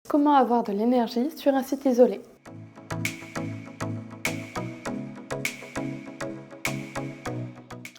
Comment avoir de l'énergie sur un site isolé?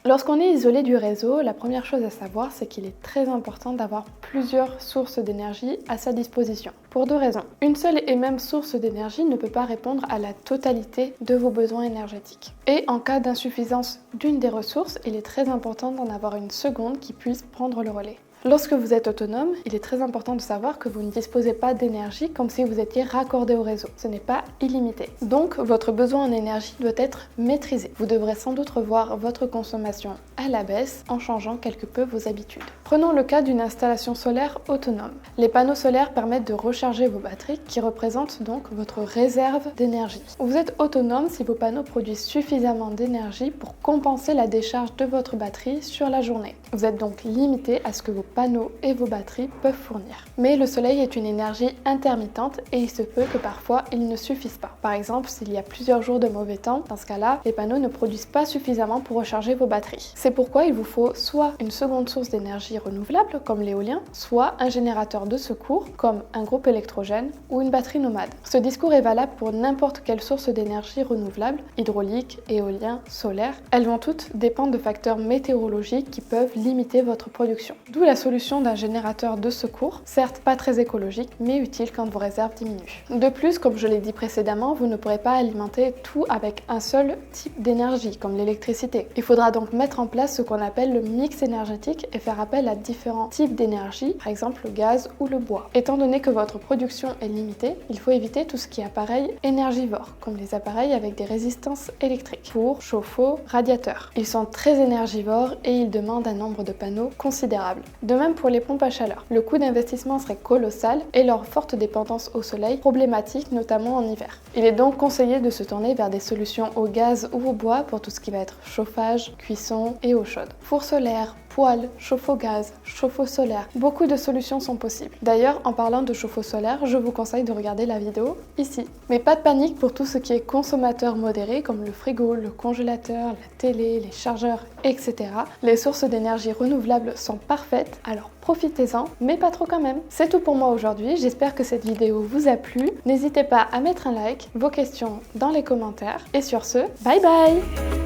Lorsqu'on est isolé du réseau, la première chose à savoir, c'est qu'il est très important d'avoir plusieurs sources d'énergie à sa disposition. Pour deux raisons. Une seule et même source d'énergie ne peut pas répondre à la totalité de vos besoins énergétiques. Et en cas d'insuffisance d'une des ressources, il est très important d'en avoir une seconde qui puisse prendre le relais. Lorsque vous êtes autonome, il est très important de savoir que vous ne disposez pas d'énergie comme si vous étiez raccordé au réseau. Ce n'est pas illimité. Donc, votre besoin en énergie doit être maîtrisé. Vous devrez sans doute revoir votre consommation à la baisse en changeant quelque peu vos habitudes. Prenons le cas d'une installation solaire autonome. Les panneaux solaires permettent de recharger vos batteries qui représentent donc votre réserve d'énergie. Vous êtes autonome si vos panneaux produisent suffisamment d'énergie pour compenser la décharge de votre batterie sur la journée. Vous êtes donc limité à ce que vos panneaux et vos batteries peuvent fournir. Mais le soleil est une énergie intermittente et il se peut que parfois il ne suffise pas. Par exemple, s'il y a plusieurs jours de mauvais temps, dans ce cas-là, les panneaux ne produisent pas suffisamment pour recharger vos batteries. C'est pourquoi il vous faut soit une seconde source d'énergie renouvelable comme l'éolien, soit un générateur de secours comme un groupe électrogène ou une batterie nomade. Ce discours est valable pour n'importe quelle source d'énergie renouvelable, hydraulique, éolien, solaire. Elles vont toutes dépendre de facteurs météorologiques qui peuvent limiter votre production. D'où la solution d'un générateur de secours, certes pas très écologique, mais utile quand vos réserves diminuent. De plus, comme je l'ai dit précédemment, vous ne pourrez pas alimenter tout avec un seul type d'énergie, comme l'électricité. Il faudra donc mettre en place ce qu'on appelle le mix énergétique et faire appel à différents types d'énergie, par exemple le gaz ou le bois. Étant donné que votre production est limitée, il faut éviter tout ce qui est appareil énergivore, comme les appareils avec des résistances électriques, fours, chauffe-eau, radiateurs. Ils sont très énergivores et ils demandent un nombre de panneaux considérable. De même pour les pompes à chaleur. Le coût d'investissement serait colossal et leur forte dépendance au soleil problématique, notamment en hiver. Il est donc conseillé de se tourner vers des solutions au gaz ou au bois pour tout ce qui va être chauffage, cuisson et eau chaude. Four solaire, poêle, chauffe-eau gaz, chauffe-eau solaire. Beaucoup de solutions sont possibles. D'ailleurs, en parlant de chauffe-eau solaire, je vous conseille de regarder la vidéo ici. Mais pas de panique pour tout ce qui est consommateur modéré comme le frigo, le congélateur, la télé, les chargeurs, etc. Les sources d'énergie renouvelables sont parfaites, alors profitez-en, mais pas trop quand même. C'est tout pour moi aujourd'hui, j'espère que cette vidéo vous a plu. N'hésitez pas à mettre un like, vos questions dans les commentaires. Et sur ce, bye bye!